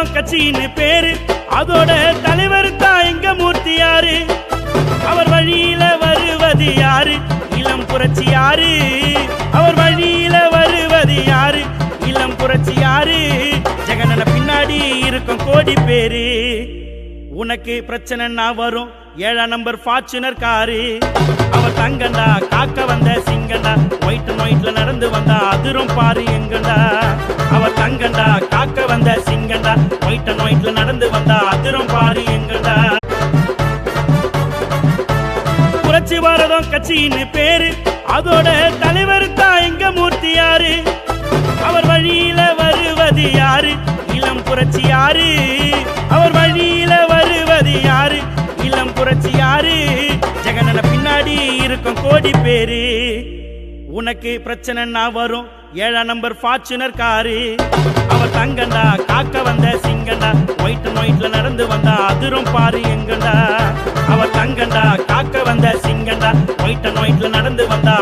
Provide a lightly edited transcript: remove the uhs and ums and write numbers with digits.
வரும் கட்சின்னு பேரு, அதோட தலைவர் தான் எங்க மூர்த்தியாரு. அவர் வழியில வருவது யாரு? இளம் புரட்சியாரு. அவர் வழியில வருவது யாரு? இளம் புரட்சியாரு. ஜெகனன பின்னாடி இருக்கும் கோடி பேரு. உனக்கு பிரச்சனைன்னா வரும் 7ஆம் நம்பர் ஃபார்ச்சுனர் காரு. அவர் தங்கண்டா, காக்க வந்த சிங்கண்டா, ஒயிட் அண்ட் ஒயிட்ல நடந்து வந்தா அதிரும் பாரு எங்கண்டா. அவர் தங்கண்டா, காக்க வந்த சிங்கண்டா, ஒயிட் அண்ட் ஒயிட்ல நடந்து வந்தா அதிரும் பாரு எங்கண்டா. புரட்சி பாரதம் கட்சின்னு பேரு, அதோட தலைவர் தான் எங்க மூர்த்தியாரு. அவர் வழியில வருவது யாரு? இளம் புரட்சியாரு. அவர் வழியில வருவது யாரு? இளம் புரட்சியாரு. ஜெகனன பின்னாடி இருக்கும் கோடி பேரு. உனக்கு பிரச்சனைன்னா வரும் 7ஆம் நம்பர் ஃபார்ச்சுனர் காரு. அவர் தங்கண்டா, காக்க வந்த சிங்கண்டா, ஒயிட் அண்ட் ஒயிட்ல நடந்து வந்தா அதிரும் பாரு எங்கண்டா. அவர் தங்கண்டா, காக்க வந்த சிங்கண்டா, ஒயிட் அண்ட் ஒயிட்ல நடந்து வந்தா